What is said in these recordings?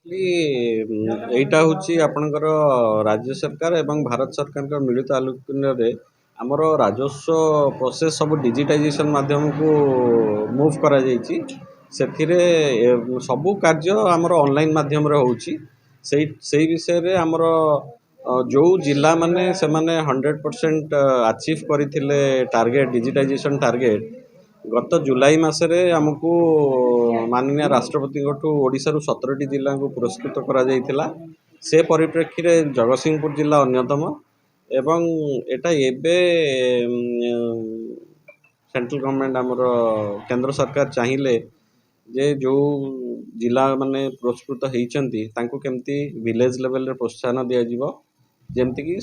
ଏଇଟା ହେଉଛି ଆପଣଙ୍କର ରାଜ୍ୟ ସରକାର ଏବଂ ଭାରତ ସରକାରଙ୍କ ମିଳିତ ଆଲୋଚନାରେ ଆମର ରାଜସ୍ୱ ପ୍ରୋସେସ୍ ସବୁ ଡିଜିଟାଇଜେସନ୍ ମାଧ୍ୟମକୁ ମୁଭ୍ କରାଯାଇଛି। ସେଥିରେ ସବୁ କାର୍ଯ୍ୟ ଆମର ଅନଲାଇନ୍ ମାଧ୍ୟମରେ ହେଉଛି। ସେଇ ବିଷୟରେ ଆମର ଯେଉଁ ଜିଲ୍ଲାମାନେ ସେମାନେ 100% ଆଚିଭ୍ କରିଥିଲେ ଟାର୍ଗେଟ୍ ଡିଜିଟାଇଜେସନ୍ ଟାର୍ଗେଟ୍ ଗତ ଜୁଲାଇ ମାସରେ ଆମକୁ ମାନନୀୟ ରାଷ୍ଟ୍ରପତିଙ୍କଠୁ ଓଡ଼ିଶାରୁ 17ଟି ଜିଲ୍ଲାକୁ ପୁରସ୍କୃତ କରାଯାଇଥିଲା। ସେ ପରିପ୍ରେକ୍ଷୀରେ ଜଗତସିଂହପୁର ଜିଲ୍ଲା ଅନ୍ୟତମ ଏବଂ ଏଟା ଏବେ ସେଣ୍ଟ୍ରାଲ ଗଭର୍ଣ୍ଣମେଣ୍ଟ ଆମର କେନ୍ଦ୍ର ସରକାର ଚାହିଁଲେ ଯେ ଯେଉଁ ଜିଲ୍ଲାମାନେ ପୁରସ୍କୃତ ହେଇଛନ୍ତି ତାଙ୍କୁ କେମିତି ଭିଲେଜ୍ ଲେଭେଲରେ ପ୍ରୋତ୍ସାହନ ଦିଆଯିବ, ଯେମିତିକି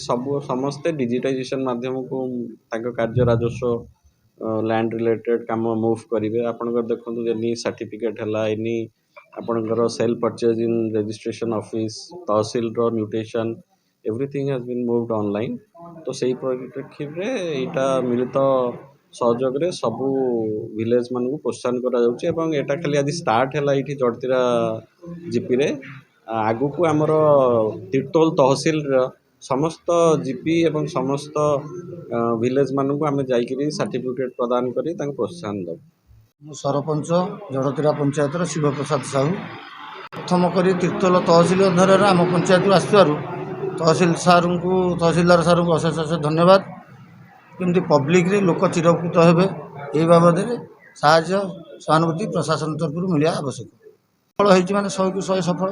ସମସ୍ତେ ଡିଜିଟାଇଜେସନ୍ ମାଧ୍ୟମକୁ ତାଙ୍କ କାର୍ଯ୍ୟ ରାଜସ୍ୱ ଲ୍ୟାଣ୍ଡ ରିଲେଟେଡ୍ କାମ ମୁଭ୍ କରିବେ। ଆପଣଙ୍କର ଦେଖନ୍ତୁ ଏନି ସାର୍ଟିଫିକେଟ୍ ହେଲା, ଏନି ଆପଣଙ୍କର ସେଲ୍ ପରଚେଜିଂ ରେଜିଷ୍ଟ୍ରେସନ୍ ଅଫିସ୍, ତହସିଲର mutation, everything has been moved online. ତ ସେଇ ପରିପ୍ରେକ୍ଷୀରେ ଏଇଟା ମିଳିତ ସହଯୋଗରେ ସବୁ ଭିଲେଜ୍ ମାନଙ୍କୁ ପ୍ରୋତ୍ସାହନ କରାଯାଉଛି ଏବଂ ଏଇଟା ଖାଲି ଆଜି ଷ୍ଟାର୍ଟ ହେଲା ଏଇଠି ଜଡ଼ତିରା ଜିପିରେ। ଆଗକୁ ଆମର ତିର୍ତ୍ତୋଲ ତହସିଲର ସମସ୍ତ ଜିପି ଏବଂ ସମସ୍ତ ଭିଲେଜ୍ ମାନଙ୍କୁ ଆମେ ଯାଇକରି ସାର୍ଟିଫିକେଟ୍ ପ୍ରଦାନ କରି ତାଙ୍କୁ ପ୍ରୋତ୍ସାହନ ଦେବୁ। ମୁଁ ସରପଞ୍ଚ ଜଡ଼ତିରା ପଞ୍ଚାୟତର ଶିବପ୍ରସାଦ ସାହୁ। ପ୍ରଥମ କରି ତିର୍ତ୍ତୋଲ ତହସିଲ ଅଧ୍ୟୟନରେ ଆମ ପଞ୍ଚାୟତକୁ ଆସିଥିବାରୁ ତହସିଲଦାର ସାର୍ଙ୍କୁ ଅଶେଷ ଧନ୍ୟବାଦ। କେମିତି ପବ୍ଲିକରେ ଲୋକ ଚିରପକୃତ ହେବେ ଏହି ବାବଦରେ ସାହାଯ୍ୟ ସହାନୁଭୂତି ପ୍ରଶାସନ ତରଫରୁ ମିଳିବା ଆବଶ୍ୟକ। ସଫଳ ହେଇଛି ମାନେ 100କୁ 100 ସଫଳ।